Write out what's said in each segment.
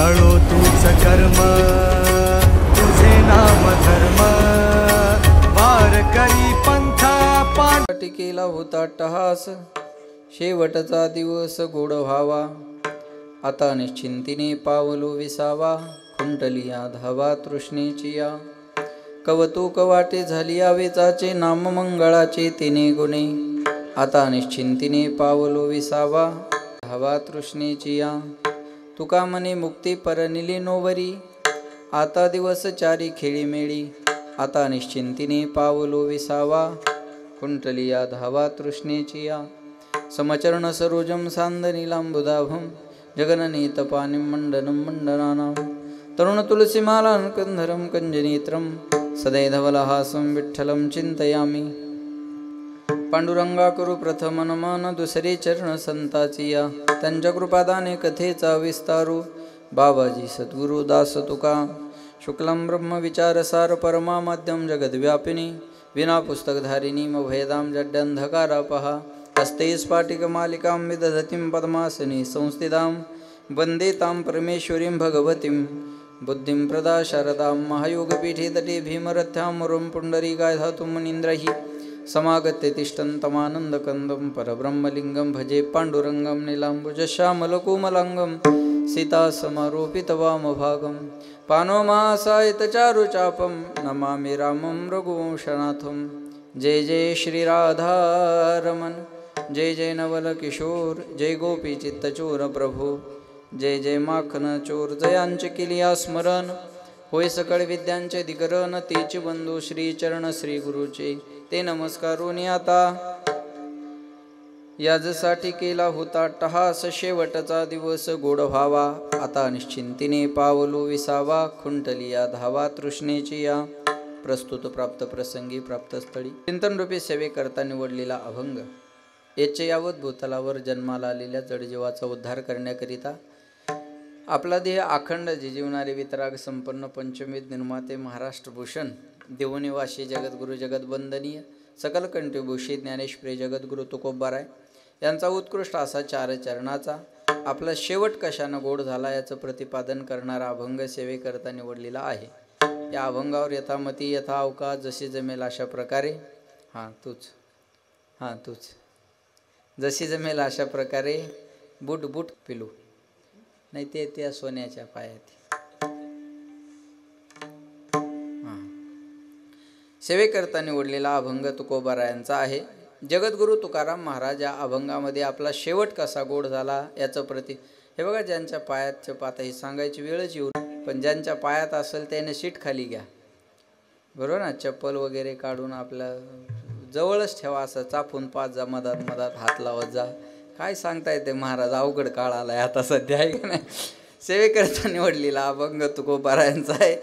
जाळो तूच कर्म तुझे नाम धर्म वार करी पंथा केला होता टहास शेवटचा दिवस गोड व्हावा आता निश्चिंतीने पावलो विसावा खुंटली या धावा तृष्णेची या कवतुक वाटे झाली वेचाचे नाम मंगळाचे तिने गुणे आता निश्चिंतीने पावलो विसावा धावा तृष्णेची या तुका मने मुक्ती परनिली नोवरी आता दिवस चारी खेळी मेळी आता निश्चिंतीने पावलो विसावा कुंटली या धावा तृष्णेची या समचरण सरोजम सांदनीलांबुदाभम जगननीतपानिं मंडनं मंडनानां तरुण तुलसीमालां कंधरं कंजनेत्रं सदैधवलहासं विठ्ठलं चिंतयामि पांडुरंगा करू प्रथम नमन दुसरे चरण संताची या त्यांच्या कृपादाने कथेचा विस्तारू बाबाजी सद्गुरु दास तुका शुक्लं ब्रह्म विचारसार परमा मध्यम जगद्व्यापिनी विना पुस्तकधारिणी मभेदां जड्यंधकारापहा हस्ते स्फाटिकमालिकां विदधतीं पद्मासने संस्थितां वन्दे तां परमेश्वरीं भगवतीं बुद्धिं प्रदा शारदां महायोगपीठे तटे भीमरथ्यां मुरुं पुण्डरीकाय धातुं मुनीन्द्रैः समागत्य तिष्ठन्तमानन्दकन्दं परब्रह्मलिङ्गं भजे पाण्डुरङ्गं नीलाम्बुजश्यामलकोमलाङ्गं सीतासमारोपितवामभागं पानोमासायतचारुचापं नमामि रामं रघुवंशनाथं जय जय श्रीराधारमण जय जय नवल किशोर जय गोपी चित्तचोर प्रभू जय जय माखन चोर जयांचे किलिया स्मरण होय सकळ विद्यांचे दिगरण तेच बंधू श्री चरण श्री गुरुचे ते नमस्कारोनी आता याजसाठी केला होता टहास शेवटचा दिवस गोड व्हावा आता निश्चिंतीने पावलो विसावा खुंटली या धावा तृष्णेची या प्रस्तुत प्राप्त प्रसंगी प्राप्त स्थळी चिंतनरूपी सेवेकरता निवडलेला अभंग याचे यावत भूतलावर जन्माला आलेल्या जडजीवाचा उद्धार करण्याकरिता आपला देह अखंड जिजीवणारे वितराग संपन्न पंचमेध निर्माते महाराष्ट्रभूषण देवनिवासी जगद्गुरु जगदवंदनीय सकल कंठभूषित ज्ञानेश्वरी जगद्गुरु तुकोबाराय यांचा उत्कृष्ट असा चार चरणाचा आपला शेवट कशानं गोड झाला याचं प्रतिपादन करणारा अभंग सेवेकरता निवडलेला आहे। या अभंगावर यथामती यथा अवकाश जशी जमेल अशा प्रकारे तूच जशी जमेल अशा प्रकारे बुट बुट पिलू नाही ते त्या सोन्याच्या पायात सेवेकरता निवडलेला अभंग तुकोबारायांचा आहे। जगद्गुरु तुकाराम महाराज या अभंगामध्ये आपला शेवट कसा गोड झाला याचं हे बघा, ज्यांच्या पायात पाता ही सांगायची वेळच येऊ, पण ज्यांच्या पायात असेल त्याने सीट खाली घ्या, बरोबर ना, चप्पल वगैरे काढून आपलं जवळच ठेवा, असं चापून पाच जा, मधात मधात हात लावत जा, काय सांगता येते महाराज, अवघड काळ आलाय आता सध्या, आहे का नाही। सेवेकरता निवडलेला अभंग तुकोबारायांचा आहे।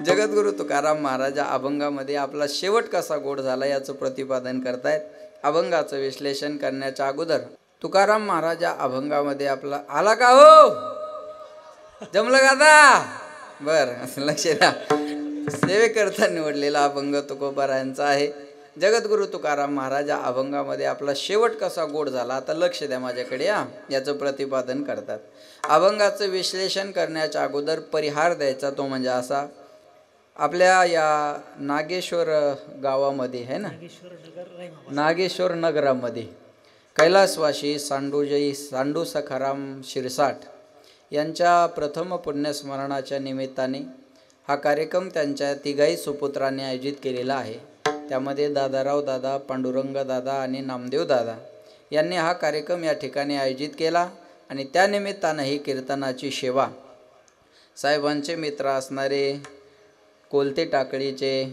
जगद्गुरु तुकाराम महाराज या अभंगामध्ये आपला शेवट कसा गोड झाला याचं प्रतिपादन करतायत। अभंगाचं विश्लेषण करण्याच्या अगोदर तुकाराम महाराज या अभंगामध्ये आपला आला का हो, जमलं का आता, बरं लक्ष द्या। सेवेकरता निवडलेला अभंग तुकोबारायांचा आहे। जगद्गुरु तुकाराम महाराज या अभंगामध्ये आपला शेवट कसा गोड झाला, आता लक्ष द्या माझ्याकडे, याचं प्रतिपादन करतात। अभंगाचं विश्लेषण करण्याच्या अगोदर परिहार द्यायचा, तो म्हणजे असा, आपल्या या नागेश्वर गावामध्ये आहे ना, नागेश्वर नगरामध्ये कैलासवासी सांडू सखाराम शिरसाट यांच्या प्रथम पुण्यस्मरणाच्या निमित्ताने हा कार्यक्रम त्यांच्या तिघाही सुपुत्रांनी आयोजित केलेला आहे। त्यामध्ये दादाराव दादा, पांडुरंग दादा आणि नामदेव दादा यांनी हा कार्यक्रम या ठिकाणी आयोजित केला आणि त्या निमित्ताने ही कीर्तनाची सेवा साहेबांचे मित्र असणारे कोलते टाकळीचे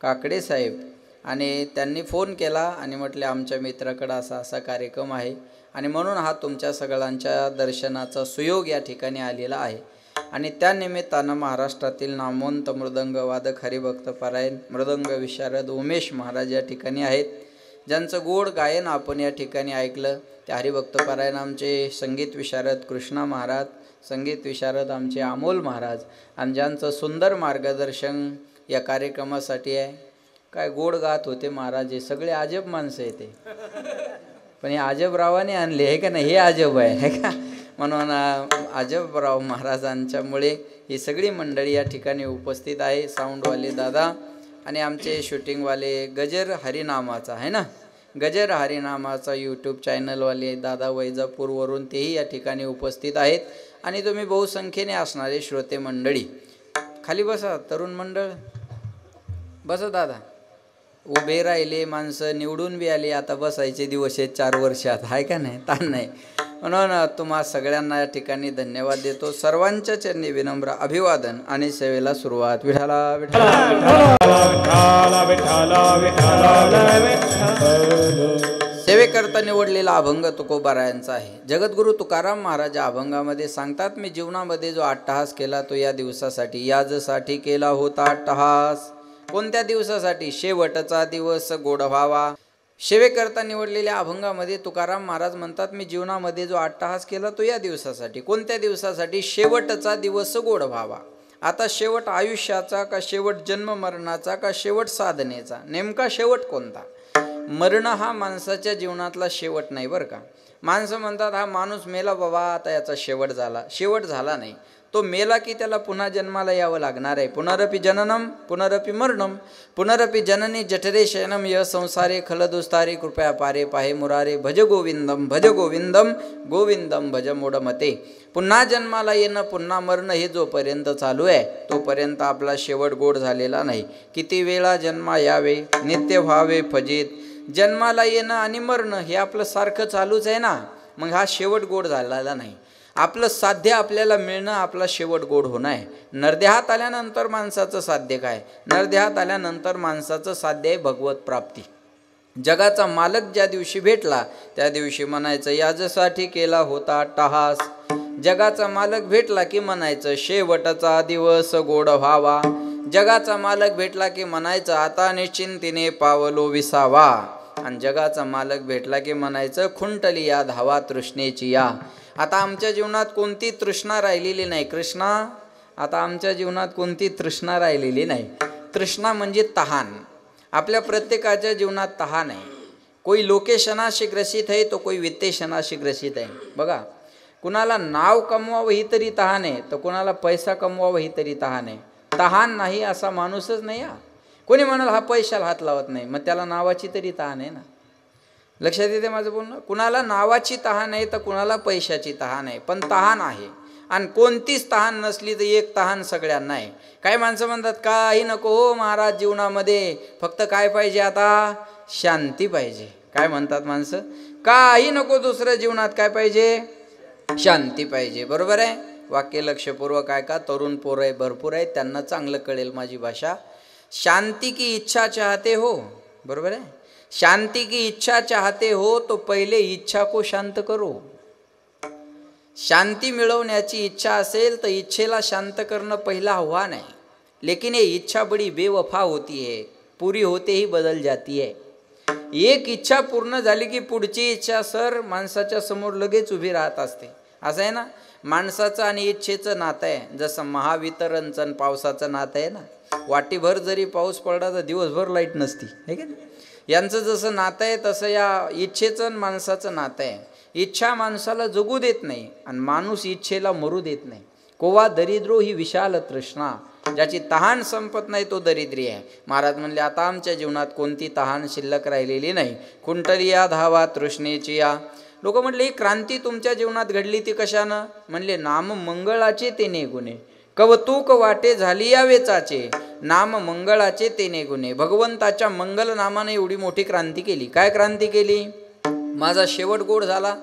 काकडे साहेब आणि त्यांनी फोन केला आणि म्हटले आमच्या मित्राकडे असा कार्यक्रम आहे आणि म्हणून हा तुमच्या सगळ्यांच्या दर्शनाचा सुयोग या ठिकाणी आलेला आहे। आणि त्या निमित्तानं महाराष्ट्रातील नामवंत मृदंग वादक हरिभक्त पारायण मृदंग विशारद उमेश महाराज या ठिकाणी आहेत, ज्यांचं गोड गायन आपण या ठिकाणी ऐकलं। त्या हरिभक्त पारायण आमचे संगीत विशारद कृष्णा महाराज, संगीत विशारद आमचे अमोल महाराज, आणि ज्यांचं सुंदर मार्गदर्शन या कार्यक्रमासाठी आहे। काय गोड गात होते महाराज, हे सगळे अजब माणसं येते, पण हे अजब रावाने आणले आहे का नाही, हे अजब आहे का। म्हणून अजबराव महाराजांच्यामुळे ही सगळी मंडळी या ठिकाणी उपस्थित आहे. साऊंडवाले दादा आणि आमचे शूटिंगवाले गजर हरिनामाचा आहे ना, गजर हरिनामाचा यूट्यूब चॅनलवाले दादा वैजापूरवरून तेही या ठिकाणी उपस्थित आहेत. आणि तुम्ही बहुसंख्येने असणारे श्रोते मंडळी खाली बसा. तरुण मंडळ बसा. दादा उभे राहिले माणसं निवडून बी आली, आता बसायचे दिवस आहेत 4 वर्षात, आहे का नाही, ताण नाही. म्हणून तुम्हा सगळ्यांना या ठिकाणी धन्यवाद देतो. सर्वांच्या चरणी विनम्र अभिवादन आणि सेवेला सुरुवात. विठाला विठाला सेवेकरता निवडलेला अभंग तुकोबारायांचा आहे. जगद्गुरु तुकाराम महाराज अभंगामध्ये सांगतात, मी जीवनामध्ये जो अट्टहास केला तो या दिवसासाठी, याजसाठी केला होता अट्टहास. कोणत्या दिवसासाठी? शेवटचा दिवस गोड व्हावा. सेवेकरता निवडलेल्या अभंगामध्ये तुकाराम महाराज म्हणतात, मी जीवनामध्ये जो अट्टहास केला तो या दिवसासाठी. कोणत्या दिवसासाठी? शेवटचा दिवस गोड व्हावा. आता शेवट आयुष्याचा का शेवट जन्म मरणाचा का शेवट साधनेचा? नेमका शेवट कोणता? मरण हा माणसाच्या जीवनातला शेवट नाही बरं का. माणसं म्हणतात हा माणूस मेला बाबा, आता याचा शेवट झाला. शेवट झाला नाही. तो मेला की त्याला पुन्हा जन्माला यावं लागणार आहे. पुनरपि जननम पुनरपि मरणम पुनरपि जननी जठरे शयनम य संसारे खलदुस्तारे कृपया पारे पाहे मुरारे भज गोविंदम गोविंदम भज मोडमते. पुन्हा जन्माला येणं पुन्हा मरणं हे जोपर्यंत चालू आहे तोपर्यंत आपला शेवट गोड झालेला नाही. किती वेळा जन्मा यावे नित्य व्हावे फजित. जन्माला येणं आणि मरणं हे आपलं सारखं चालूच आहे ना, मग हा शेवट गोड झालेला नाही. आपलं साध्य आपल्याला मिळणं आपला शेवट गोड होणं आहे. नरदेहात आल्यानंतर माणसाचं साध्य काय? नरदेहात आल्यानंतर माणसाचं साध्य आहे भगवत प्राप्ती. जगाचा मालक ज्या दिवशी भेटला त्या दिवशी म्हणायचं याजसाठी केला होता अट्टहास. जगाचा मालक भेटला की म्हणायचं शेवटचा दिवस गोड व्हावा. जगाचा मालक भेटला की म्हणायचं आता निश्चिंतीने पावलो विसावा. आणि जगाचा मालक भेटला की म्हणायचं खुंटली या धावा तृष्णेची या. आता आमच्या जीवनात कोणती तृष्णा राहिलेली नाही. कृष्णा, आता आमच्या जीवनात कोणती तृष्णा राहिलेली नाही. तृष्णा म्हणजे तहान. आपल्या प्रत्येकाच्या जीवनात तहान आहे. कोई लोकेशनाशी ग्रसित आहे तो कोई वित्तेशनाशी ग्रसित आहे. बघा, कुणाला नाव कमवावं ही तरी तहान आहे, तर कुणाला पैसा कमवावं ही तरी तहान आहे. तहान नाही असा माणूसच नाही. हा कोणी म्हणाल हा पैशाला हात लावत नाही, मग त्याला नावाची तरी तहान आहे ना. लक्षात येते माझं बोलणं? कुणाला नावाची तहान आहे तर कुणाला पैशाची तहान आहे, पण तहान आहे. आणि कोणतीच तहान नसली तर एक तहान सगळ्यांना आहे. काही माणसं म्हणतात काही नको हो महाराज जीवनामध्ये, फक्त काय पाहिजे आता? शांती पाहिजे. काय म्हणतात माणसं? काही नको दुसरं जीवनात, काय पाहिजे? शांती पाहिजे. बरोबर आहे. वाक्य लक्षपूर्वक आहे का? तरुण पोरं आहे भरपूर आहेत, त्यांना चांगलं कळेल माझी भाषा. शांती की इच्छा चाहते हो, बरोबर आहे. शांति की इच्छा चाहते हो तो पहिले इच्छा को शांत करो. शांती मिळवण्याची इच्छा असेल तर इच्छेला शांत करणं पहिलं आव्हान आहे. लेकिन ये इच्छा बड़ी बेवफा होती है, पूरी होते ही बदल जाती है. एक इच्छा पूर्ण झाली की पुढची इच्छा सर माणसाच्या समोर लगेच उभी राहत असते. असं आहे ना. माणसाचं आणि इच्छेचं नातं आहे जसं महावितरणचं आणि पावसाचं नातं आहे ना. वाटीभर जरी पाऊस पडला तर दिवसभर लाईट नसती, आहे का नाही. यांचं जसं नातं आहे तसं या इच्छेचं आणि माणसाचं नातं आहे. इच्छा माणसाला जगू देत नाही आणि माणूस इच्छेला मरू देत नाही. कोवा दरिद्रो ही विशाल तृष्णा. ज्याची तहान संपत नाही तो दरिद्री आहे. महाराज म्हणले आता आमच्या जीवनात कोणती तहान शिल्लक राहिलेली नाही. कुंटली या धावा तृष्णेची या. लोक म्हटले ही क्रांती तुमच्या जीवनात घडली ती कशानं? म्हणले नाम मंगळाचे तेने गुणे, कवतूक वाटे झाली या वेचाचे. नाम मंगळाचे तेने गुणे. भगवंताच्या मंगल नामाने एवढी मोठी क्रांती केली. काय क्रांती केली? माझा शेवट गोड झाला,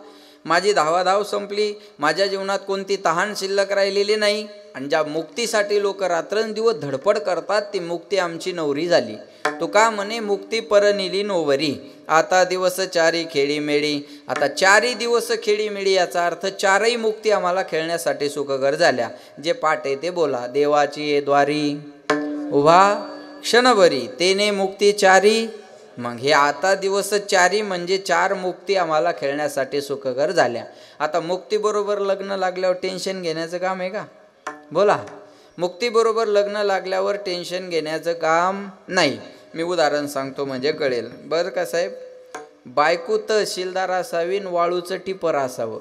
माझी धावाधाव संपली, माझ्या जीवनात कोणती तहान शिल्लक राहिलेली नाही. आणि ज्या मुक्तीसाठी लोक रात्रंदिवस धडपड करतात ती मुक्ती आमची नवरी झाली. तो का म्हणे मुक्ती परनिली नोवरी. आता दिवस चारी खेळी मेळी. आता 4 दिवस खेळी मेळी याचा अर्थ 4ही मुक्ती आम्हाला खेळण्यासाठी सुखकर झाल्या. जे पाटे ते बोला. देवाची ये द्वारी उभा क्षणभरी तेने मुक्ती 4. मग हे आता दिवस 4 म्हणजे 4 मुक्ती आम्हाला खेळण्यासाठी सुखकर झाल्या. आता मुक्तीबरोबर लग्न लागल्यावर टेन्शन घेण्याचं काम आहे का? बोला. मुक्तीबरोबर लग्न लागल्यावर टेन्शन घेण्याचं काम नाही. मी उदाहरण सांगतो म्हणजे कळेल बरं का साहेब. बायको तहसीलदार असावी, वाळूचं टिपर असावं.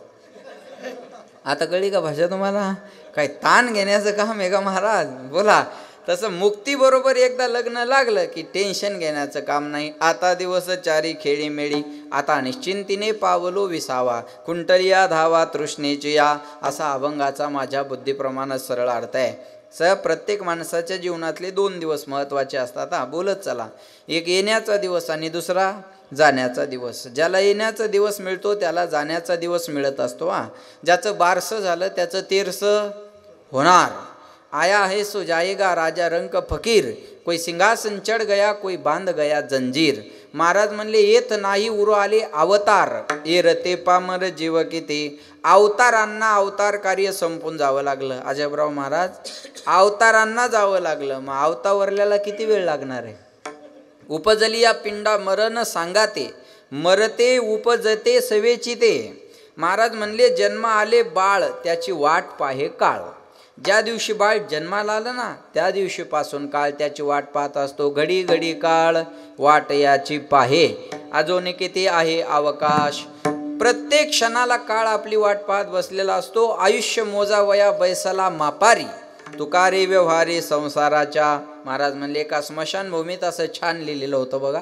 आता कळली का भाषा तुम्हाला? काय ताण घेण्याचं काम आहे का महाराज? बोला. तसं मुक्तीबरोबर एकदा लग्न लागलं की टेन्शन घेण्याचं काम नाही. आता दिवस चारी खेळी मेळी, आता निश्चिंतीने पावलो विसावा, कुंटलिया धावा तृष्णेची या, असा अभंगाचा माझ्या बुद्धीप्रमाणे सरळ अर्थ आहे. प्रत्येक माणसाच्या जीवनातले 2 दिवस महत्त्वाचे असतात. बोलत चला. एक येण्याचा दिवस आणि दुसरा जाण्याचा दिवस. ज्याला येण्याचा दिवस मिळतो त्याला जाण्याचा दिवस मिळत असतो. ज्याचं बारसं झालं त्याचं तेरसं होणार. आया है सो जाएगा राजा रंक फकीर, कोई सिंहासन चढ गया कोई बांध गया जंजीर. महाराज म्हणले येत नाही उरो आले अवतार, ए रते पामर जीव किती. अवतारांना अवतार कार्य संपून जावं लागलं. अजबराव महाराज अवतारांना जावं लागलं. मग अवतावरल्याला किती वेळ लागणार आहे? उपजलिया पिंडा मरण सांगाते, मरते उपजते सवेची ते. महाराज म्हणले जन्म आले बाळ त्याची वाट पाहे काळ. ज्या दिवशी बाळ जन्माला आलं ना त्या दिवशीपासून काळ त्याची वाट पाहत असतो. घडी घडी काळ वाट याची पाहे, अजून किती आहे अवकाश. प्रत्येक क्षणाला काळ आपली वाट पाहत बसलेला असतो. आयुष्य मोजा वया बैसला मापारी, तुकारे व्यवहारे संसाराच्या. महाराज म्हणले एका स्मशानभूमीत असं छान लिहिलेलं होतं बघा.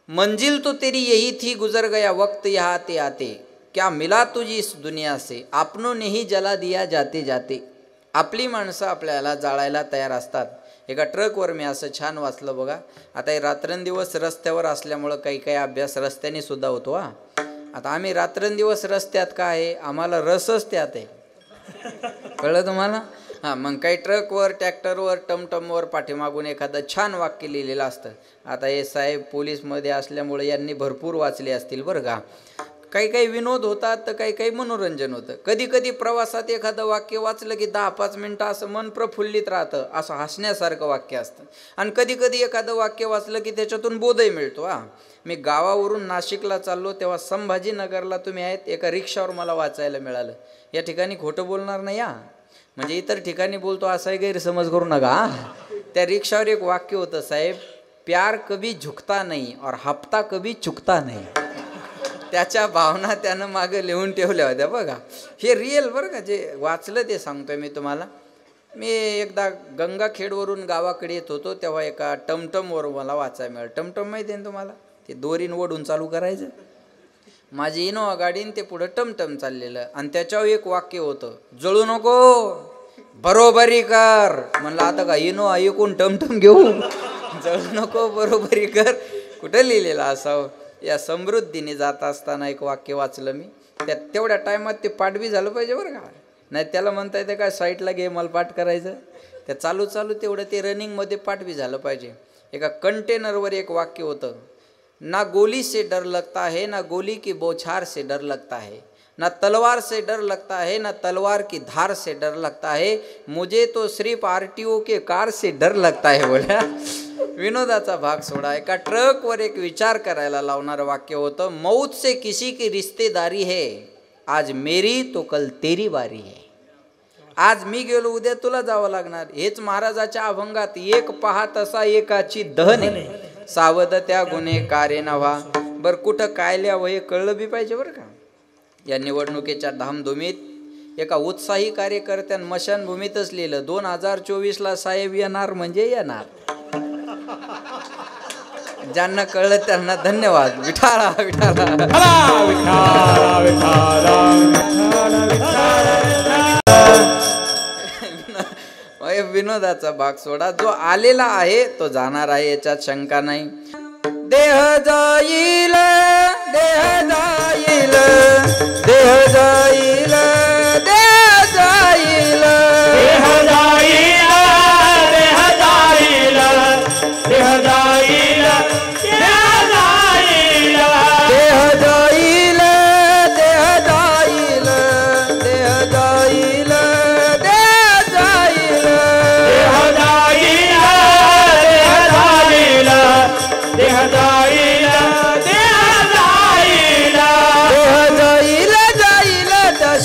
मंजिल तो तेरी यही थी गुजर गया वक्त यहाँ ते आते, क्या मिला तुझी इस दुनिया से, आपनों ने ही जला दिया जाते जाते. आपली माणसं आपल्याला जाळायला तयार असतात. एका ट्रकवर मी असं छान वाचलं बघा. आता हे रात्रंदिवस रस्त्यावर असल्यामुळं काही काही अभ्यास रस्त्याने सुद्धा होतो. आता आम्ही रात्रंदिवस रस्त्यात का आहे? आम्हाला रसच त्यात आहे. कळलं तुम्हाला? मग काही ट्रकवर ट्रॅक्टरवर टमटमवर पाठीमागून एखादं छान वाक्य लिहिलेलं असतं. आता हे साहेब पोलीसमध्ये असल्यामुळे यांनी भरपूर वाचले असतील बरं का. काही काही विनोद होतात तर काही काही मनोरंजन होतं. कधी कधी प्रवासात एखादं वाक्य वाचलं की 10-5 मिनटं असं मन प्रफुल्लित राहतं, असं हसण्यासारखं वाक्य असतं. आणि कधी कधी एखादं वाक्य वाचलं की त्याच्यातून बोधही मिळतो. मी गावावरून नाशिकला चाललो तेव्हा संभाजीनगरला तुम्ही आहेत, एका रिक्षावर मला वाचायला मिळालं. या ठिकाणी खोटं बोलणार नाही म्हणजे इतर ठिकाणी बोलतो असाही गैरसमज करू नका. त्या रिक्षावर एक वाक्य होतं, साहेब प्यार कभी झुकता नहीं और हप्ता कभी चुकता नहीं. त्याच्या भावना त्यानं मागं लिहून ठेवल्या होत्या बघा. हे रिअल बरं का, जे वाचलं ते सांगतोय मी तुम्हाला. मी एकदा गंगाखेडवरून गावाकडे येत होतो तेव्हा एका टमटमवर मला वाचायला मिळालं. टमटम माहिती आहे ना तुम्हाला, ते दोरीन ओढून चालू करायचं. माझी इनोवा गाडीन ते पुढं टमटम चाललेलं आणि त्याच्यावर एक वाक्य होतं, जळू नको बरोबरी कर. म्हणलं आता का इनोवा ऐकून टमटम घेऊ? जळू नको बरोबरी कर कुठं लिहिलेलं असावं. या समृद्धीने जात असताना एक वाक्य वाचलं मी. त्यात तेवढ्या टायमात ते पाठ बी झालं पाहिजे बरं का. नाही त्याला म्हणता येते काय साईटला घे मला पाठ करायचं. त्या चालू तेवढं ते रनिंगमध्ये पाठ बी झालं पाहिजे. एका कंटेनरवर एक वाक्य होतं, ना गोली से डर लगता है ना गोली की बौछार से डर लगता है, ना तलवार से डर लगता है ना तलवार की धार से डर लगता है, मुझे तो सिर्फ आरटीओ के कार से डर लगता है. बोला विनोदाचा भाग सोडा. एका ट्रकवर एक विचार करायला लावणारं वाक्य होतं, मौत से किसी की रिश्तेदारी है, आज मेरी तो कल तेरी बारी है. आज मी गेलो उद्या तुला जावं लागणार. हेच महाराजाच्या अभंगात, एक पहा तसा एकाची दहने, सावध त्या गुन्हेगारे नव्हा. बरं कुठं काय लिहावं हे कळलं बी पाहिजे बरं का. या निवडणुकीच्या धामधुमीत एका उत्साही कार्यकर्त्यानं मशानभूमीतच लिहिलं, 2024ला साहेब येणार म्हणजे येणार. ज्यांना कळलं त्यांना धन्यवाद. विठाला विठाला विनोदाचा भाग सोडा. जो आलेला आहे तो जाणार आहे याच्यात शंका नाही. देह जाईल देह जाईल देह जाईल देह जाईल देह जाईल देह जाईल देह जाईल देह जाईल देह जाईल देह जाईल देह जाईल देह जाईल देह जाईल देह जाईल देह जाईल जाईल जाईल त्या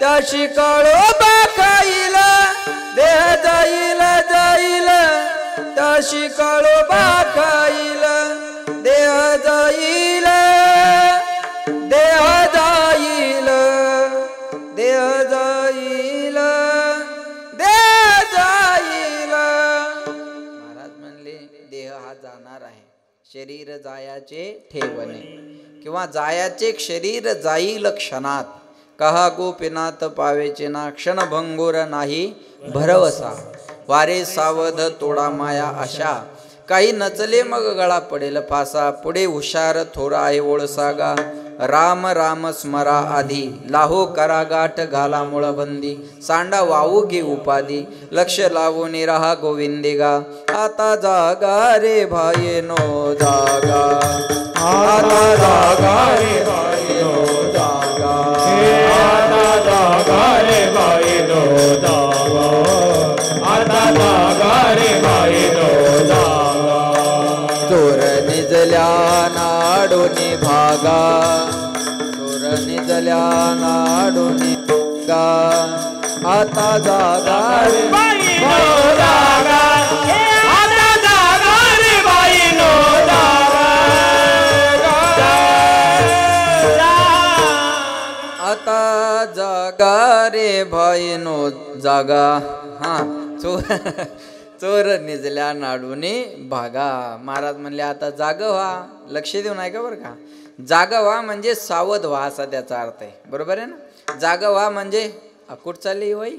त्याशी काळोबा खाईल देह जाईल जाईल त्याशी काळोबा खाईल देह जाईल देह जाईल देह जाईल देह जाईल. महाराज म्हणले देह हा जाणार आहे, शरीर जायाचे ठेवणे किंवा जायाचे शरीर जाईल क्षणात. कहा गोपीनाथ पावेचे ना क्षणभंगुर नाही भरवसा. वारे सावध तोडा माया आशा काही नचले मग गळा पडेल फासा. पुढे हुशार थोरा आहे ओळसागा राम राम स्मरा आधी. लाहो करा गाठ घाला मुळबंदी सांडा वाहू घे उपाधी. लक्ष लावून राहा गोविंदिगा आता जागा रे भाईनो जागा. आता जागा रे भाईनो जागा. आता जागा रे भाईनो जागा. आता जागा रे भाईनो जागा. चोर निजल्या नाडोनी भागा. चोर निजल्या नाडोनी भागा. आता जागा रे भाईनो जागा. आता जागा रे भाईनो जागा. आता जागा रे भाईनो जागा. हा चोर निजल्या नाडूने भागा. महाराज म्हणले आता जाग व्हा. लक्ष देऊन ऐका बरं का. जाग व्हा म्हणजे सावध व्हा असा त्याचा अर्थ आहे. बरोबर आहे ना. जाग व्हा म्हणजे कुठं चालली बाई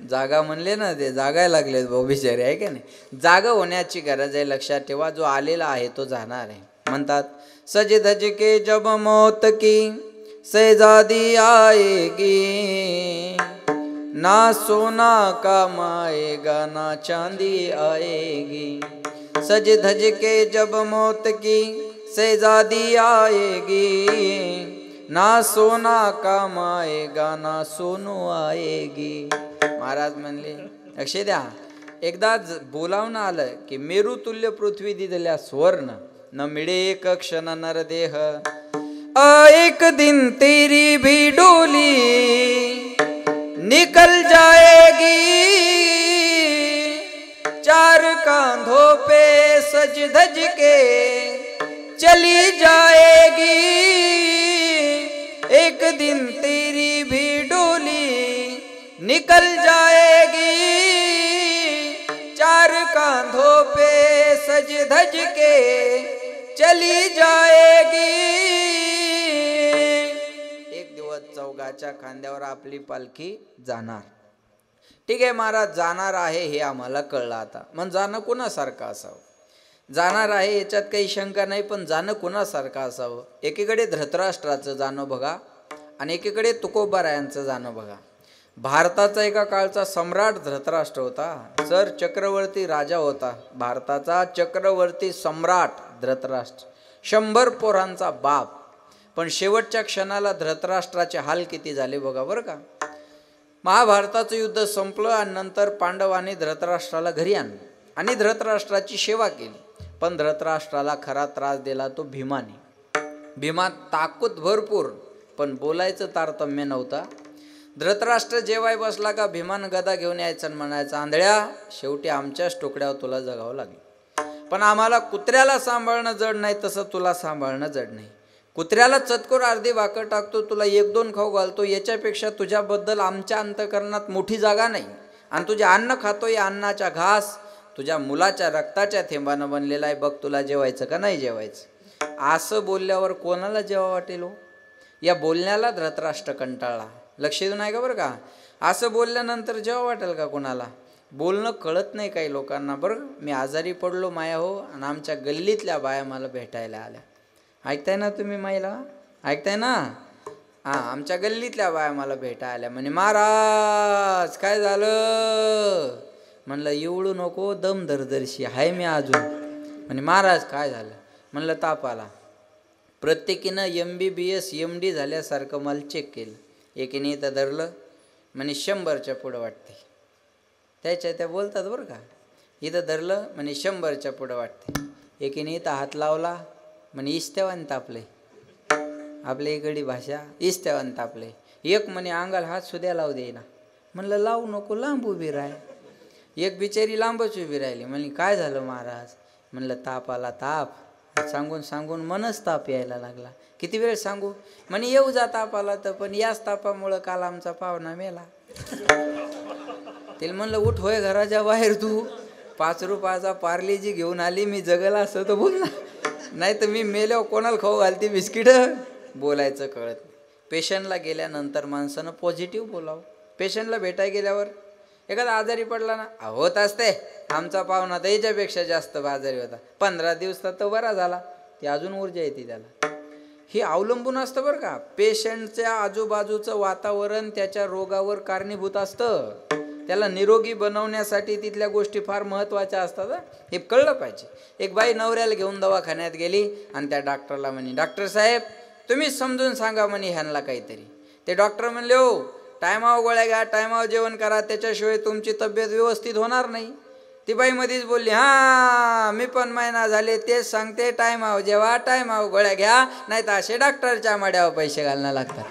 जागा म्हणले ना ते जागायला लागले भाऊ बिचारे आहे का नाही. जाग होण्याची गरज आहे. लक्षात ठेवा जो आलेला आहे तो जाणार आहे. म्हणतात सज धज के जब मौत की शहजादी आएगी ना सोना कमाएगा ना चांदी आएगी. सज धज के जब मौत की शहजादी आएगी ना सोना कमाएगा ना सोनू आएगी. महाराज म्हणले लक्ष द्या. एकदा बोलावणं आलं की मेरू तुल्य पृथ्वी दिदल्या स्वर्ण न मिळे एक क्षण नरदेह. एक दिन तेरी भी डोली निकल जाएगी. चार कांधों पे सज धज के चली जाएगी. एक दिन तेरी भी डोली निकल जाएगी. चार कांधों पे सज धज के चली जाएगी. एक दिवस चौघाच्या खांद्यावर आपली पालखी जाणार. ठीक आहे महाराज जाणार आहे हे आम्हाला कळलं. आता मग जाणं कुणासारखं असावं. जाणार आहे याच्यात काही शंका नाही, पण जाणं कुणासारखं असावं. एकीकडे धृतराष्ट्राचं जाणं बघा आणि एकीकडे तुकोबारायांचं जाणं बघा. भारताचा एका काळचा सम्राट धृतराष्ट्र होता. सर चक्रवर्ती राजा होता. भारताचा चक्रवर्ती सम्राट धृतराष्ट्र 100 पोरांचा बाप. पण शेवटच्या क्षणाला धृतराष्ट्राचे हाल किती झाले बघा बरं का. महाभारताचं युद्ध संपलं आणि नंतर पांडवांनी धृतराष्ट्राला घरी आणलं आणि धृतराष्ट्राची सेवा केली. पण धृतराष्ट्राला खरा त्रास दिला तो भीमाने. भीमात ताकद भरपूर पण बोलायचं तारतम्य नव्हता. धृतराष्ट्र जेवाय बसला का भीमान गदा घेऊन यायचं आणि म्हणायचं आंधळ्या शेवटी आमच्याच तुकड्यावर तुला जगावं लागेल. पण आम्हाला कुत्र्याला सांभाळणं जड नाही तसं तुला सांभाळणं जड नाही. कुत्र्याला चतकोर अर्धी भाकर टाकतो, तुला 1-2 खाऊ घालतो, याच्यापेक्षा तुझ्याबद्दल आमच्या अंतःकरणात मोठी जागा नाही. आणि तुझे अन्न खातो या अन्नाचा घास तुझ्या मुलाच्या रक्ताच्या थेंबानं बनलेला आहे. बघ तुला जेवायचं का नाही जेवायचं. असं बोलल्यावर कोणाला जेवा वाटेल. या बोलण्याला धृतराष्ट्र कंटाळला. लक्ष देऊन आहे का बरं का. असं बोलल्यानंतर जेवा वाटेल का कोणाला. बोलणं कळत नाही काही लोकांना. बरं मी आजारी पडलो माया हो आणि आमच्या गल्लीतल्या बाया मला भेटायला आल्या. ऐकताय ना तुम्ही महिला ऐकताय ना. हां आमच्या गल्लीतल्या बाया मला भेटायला आल्या. म्हणे महाराज काय झालं. म्हणलं एवढू नको दम दरदर्शी आहे मी अजून. म्हणे महाराज काय झालं. म्हणलं ताप आला. प्रत्येकीनं MBBS MD झाल्यासारखं मला चेक केलं. एकीने इथं धरलं म्हणे 100च्या पुढं वाटते. त्याच्या त्या बोलतात बरं का. इथं धरलं म्हणे 100च्या पुढं वाटते. एकीने इथं हात लावला म्हणे इस्त्यावाने तापले. आपल्या इकडली भाषा इस्त्यावंत आपले. एक म्हणे अंगाला हात सुद्धा लावू देईना. म्हणलं लावू नको, लांब उभी राह. एक बिचारी लांबच उभी राहिली. म्हणली काय झालं महाराज? म्हणलं ताप आला ताप. सांगून सांगून मनच ताप यायला लागला. किती वेळ सांगू? म्हणे येऊ जा ताप आला तर, पण याच तापामुळं काल आमचा पाहुणा मेला. तिला म्हणलं उठ होय घराच्या बाहेर, तू 5 रुपयाचा पार्लेजी घेऊन आली, मी जगला असं तर बोल ना, नाही तर मी मेल्यावर कोणाला खाऊ घालते बिस्किट. बोलायचं कळत. पेशंटला गेल्यानंतर माणसानं पॉझिटिव्ह बोलावं. पेशंटला भेटायला गेल्यावर एखादा आजारी पडला ना, होत असते आमचा पाहुणा तर याच्यापेक्षा जास्त आजारी होता, 15 दिवसात तर बरा झाला. ती अजून ऊर्जा येते त्याला. हे अवलंबून असतं बरं का. पेशंटच्या आजूबाजूचं वातावरण त्याच्या रोगावर कारणीभूत असतं. त्याला निरोगी बनवण्यासाठी तिथल्या गोष्टी फार महत्त्वाच्या असतात. हे कळलं पाहिजे. एक बाई नवऱ्याला घेऊन दवाखान्यात गेली आणि त्या डॉक्टरला म्हणे, डॉक्टर साहेब तुम्हीच समजून सांगा म्हणे ह्यांना काहीतरी. ते डॉक्टर म्हणले, हो टायमावर गोळ्या घ्या, टायमावर जेवण करा, त्याच्याशिवाय तुमची तब्येत व्यवस्थित होणार नाही. ती बाई मध्येच बोलली, हां मी पण महिना झाले तेच सांगते, टायमावर जेवा, टायमावर गोळ्या घ्या, नाही तर असे डॉक्टरच्या माड्यावर पैसे घालणं लागतात.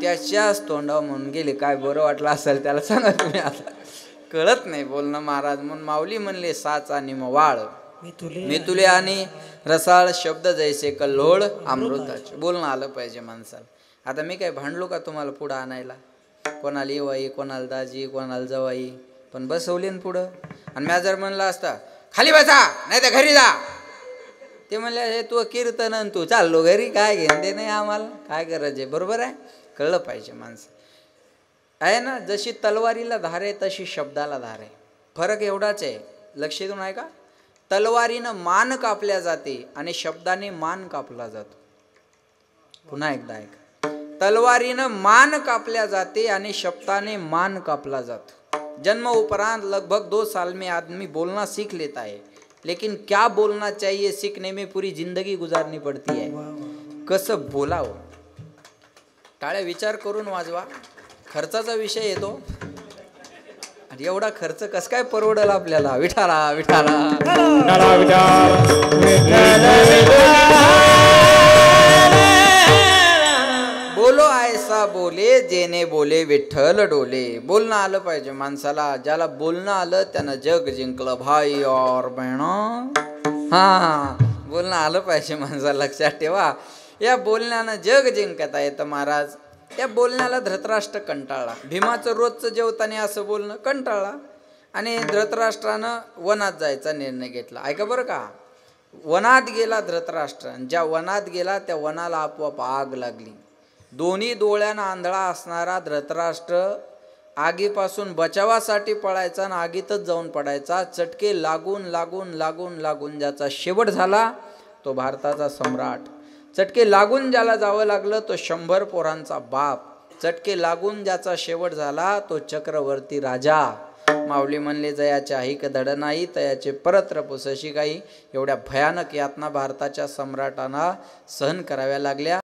त्याच्याच तोंडावर म्हणून गेले. काय बरं वाटलं असेल त्याला सांगा तुम्ही. आता कळत नाही बोलणं महाराज. म्हणून माऊली म्हणले, साच आणि वाळ मी तुले आणि रसाळ शब्द जैसे कल्लोळ अमृताचे. बोलणं आलं पाहिजे माणसाला. आता मी काय भांडलो का तुम्हाला पुढं आणायला? कोणाला येवाई, कोणाला दाजी, कोणाला जवाई, पण बसवली ना पुढं. आणि म्या जर म्हणलं असता खाली बसा नाही तर घरी जा, ते म्हणले हे तू कीर्तन तू चाललो घरी, काय घेणं ते नाही आम्हाला, काय गरज आहे. बरोबर आहे. कळलं पाहिजे माणसं आहे ना. जशी तलवारीला धार आहे तशी शब्दाला धार आहे. फरक एवढाच आहे. लक्ष देऊन आहे का? तलवारीनं मान कापल्या जाते आणि शब्दाने मान कापला जातो. पुन्हा एकदा ऐका. तलवारीनं मान कापल्या जाते आणि शब्दाने मान कापला जातो. जन्म उपरांत लगभग 2 साल में आदमी बोलना सीख लेता है, लेकिन क्या बोलना चाहिए सीखने में पूरी जिंदगी गुजारनी पड़ती है. कसं बोलावं टाळ्या विचार करून वाजवा. खर्चाचा विषय येतो. आणि एवढा खर्च कस काय परवडेल आपल्याला? विठाला विठाला बोलो ऐसा बोले जेने बोले विठ्ठल डोले. बोलणं आलं पाहिजे माणसाला. ज्याला बोलणं आलं त्यानं जग जिंकलं भाई और बहनों. हा बोलणं आलं पाहिजे माणसाला. लक्षात ठेवा. या बोलण्यानं जग जिंकता येतं महाराज. या बोलण्याला धृतराष्ट्र कंटाळला. भीमाचं रोजचं जेवताना असं बोलणं कंटाळला आणि धृतराष्ट्रानं वनात जायचा निर्णय घेतला. ऐका बरं का. वनात गेला धृतराष्ट्र. ज्या वनात गेला त्या वनाला आपोआप आग लागली. दोन्ही डोळ्यांना आंधळा असणारा धृतराष्ट्र आगीपासून बचावासाठी पळायचा आणि आगीतच जाऊन पडायचा. चटके लागून लागून लागून लागून ज्याचा शेवट झाला तो भारताचा सम्राट. चटके लागून ज्याला जावं लागलं तो 100 पोरांचा बाप. चटके लागून ज्याचा शेवट झाला तो चक्रवर्ती राजा. माऊली म्हणले, जयाचे ऐक धड नाही तयाचे परत्र पुसशी काही. एवढ्या भयानक यातना भारताच्या सम्राटांना सहन कराव्या लागल्या.